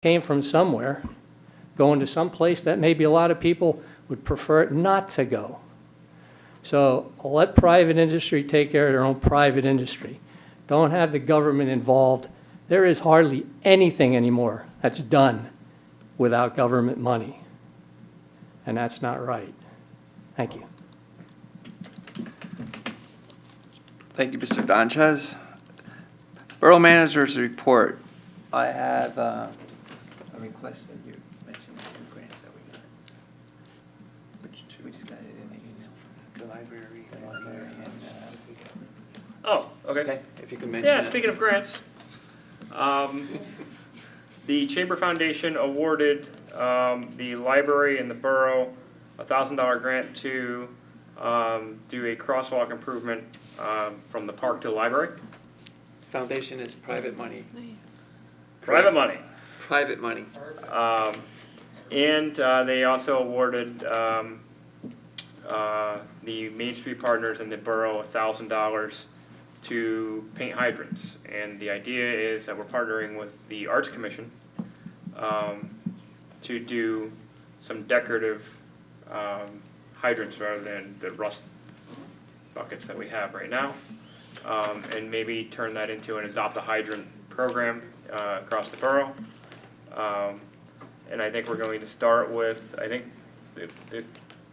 came from somewhere, going to some place that maybe a lot of people would prefer not to go. So let private industry take care of their own private industry. Don't have the government involved. There is hardly anything anymore that's done without government money. And that's not right. Thank you. Thank you, Mr. Donchez. Borough Manager's Report. I have a request that you mentioned, the grants that we got. We just got it in the email from the library. Oh, okay. Okay, if you can mention Yeah, it. speaking of grants, the Chamber Foundation awarded the library and the borough a $1,000 grant to do a crosswalk improvement from the park to the library. Foundation is private money. Private money. Private money. And they also awarded the Main Street Partners and the borough $1,000 to paint hydrants. And the idea is that we're partnering with the Arts Commission to do some decorative hydrants rather than the rust buckets that we have right now. And maybe turn that into an Adopt a Hydrant program across the borough. And I think we're going to start with, I think the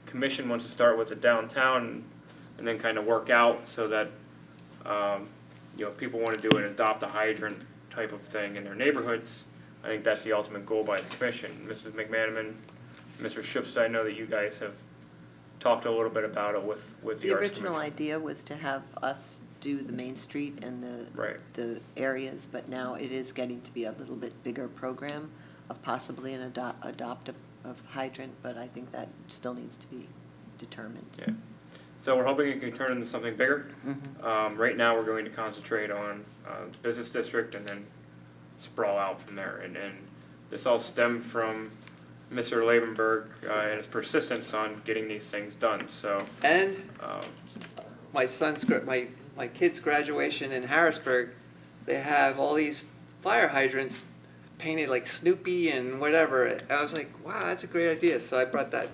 commission wants to start with the downtown and then kind of work out so that, if people want to do an Adopt a Hydrant type of thing in their neighborhoods, I think that's the ultimate goal by the commission. Mrs. McManaman, Mr. Schubst, I know that you guys have talked a little bit about it with the The Arts original Commission. idea was to have us do the Main Street and Right. the areas, but now it is getting to be a little bit bigger program of possibly an adopt a hydrant, but I think that still needs to be determined. Yeah. So we're hoping it can turn into something bigger. Right now, we're going to concentrate on the business district and then sprawl out from there. And this all stemmed from Mr. Lavenberg and his persistence on getting these things done. So, And um, my kid's graduation in Harrisburg, they have all these fire hydrants painted like Snoopy and whatever. And I was like, wow, that's a great idea. So I brought that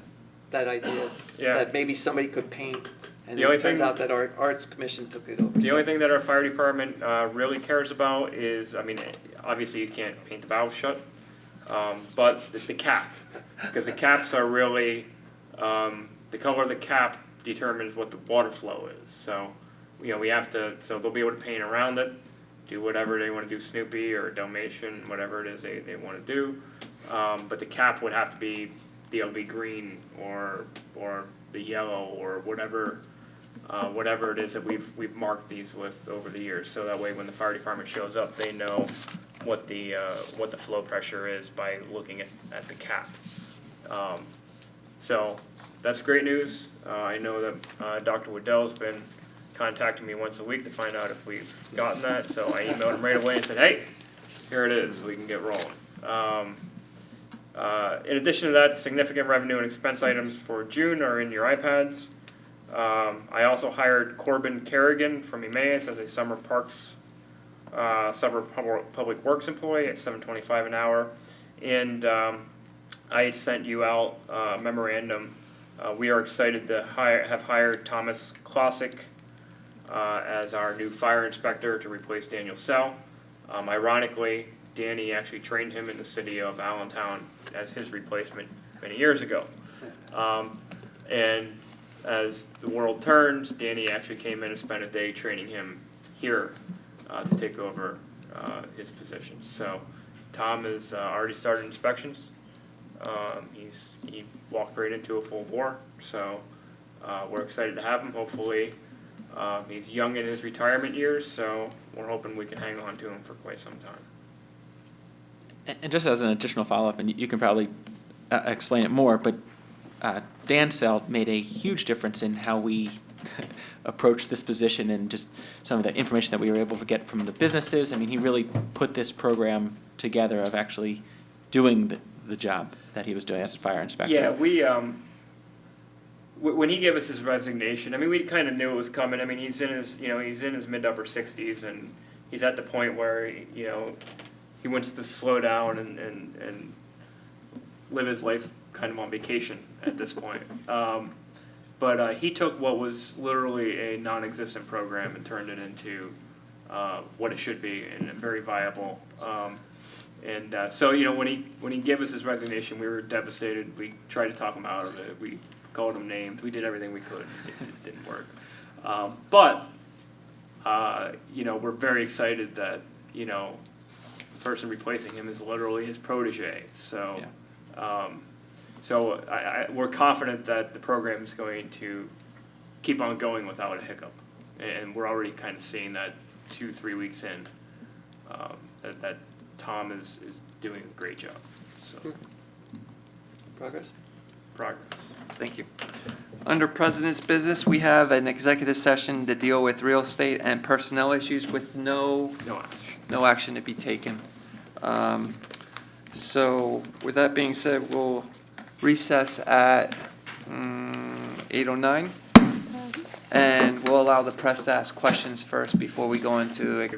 idea Yeah. that maybe somebody could paint. And The only it turns thing- out that our Arts Commission took it over. the only thing that our fire department really cares about is, obviously you can't paint the valve shut, but the cap. Because the caps are really, the color of the cap determines what the water flow is. So, we have to, so they'll be able to paint around it, do whatever they want to do, Snoopy or Dalmatian, whatever it is they want to do. But the cap would have to be the LV green or the yellow or whatever it is that we've marked these with over the years. So that way when the fire department shows up, they know what the flow pressure is by looking at the cap. So that's great news. I know that Dr. Waddell's been contacting me once a week to find out if we've gotten that. So I emailed him right away and said, hey, here it is. We can get rolling. In addition to that, significant revenue and expense items for June are in your iPads. I also hired Corbin Kerrigan from Emmaus as a summer public works employee at $7.25 an hour. And I sent you out a memorandum. We are excited to have hired Thomas Klosik as our new fire inspector to replace Daniel Sell. Ironically, Danny actually trained him in the city of Allentown as his replacement many years ago. And as the world turns, Danny actually came in and spent a day training him here to take over his position. So Tom has already started inspections. He walked right into a full bore. So we're excited to have him. Hopefully, he's young in his retirement years, so we're hoping we can hang on to him for quite some time. And just as an additional follow-up, and you can probably explain it more, but Dan Sell made a huge difference in how we approach this position and just some of the information that we were able to get from the businesses. He really put this program together of actually doing the job that he was doing as a fire inspector. Yeah, we when he gave us his resignation, we kind of knew it was coming. He's in his mid to upper 60s, and he's at the point where he wants to slow down and live his life kind of on vacation at this point. But he took what was literally a non-existent program and turned it into what it should be, and very viable. So you know, when he gave us his resignation, we were devastated. We tried to talk him out of it. We called him names. We did everything we could. It didn't work. But you know, we're very excited that, you know, the person replacing him is literally his protege. So. Yeah. So we're confident that the program is going to keep on going without a hiccup, and we're already kind of seeing that 2-3 weeks in, that Tom is doing a great job. So Progress? progress. Thank you. Under President's Business, we have an executive session to deal with real estate and personnel issues with no action to be taken. So with that being said, we'll recess at 8:09, and we'll allow the press to ask questions first before we go into.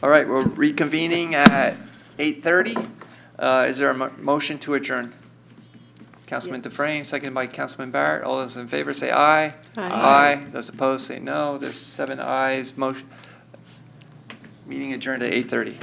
All right, we're reconvening at 8:30. Is there a motion to adjourn? Councilman Dufresne, seconded by Councilman Barrett. All those in favor say aye. Aye. Those opposed say no. There's 7 ayes. Meeting adjourned at 8:30.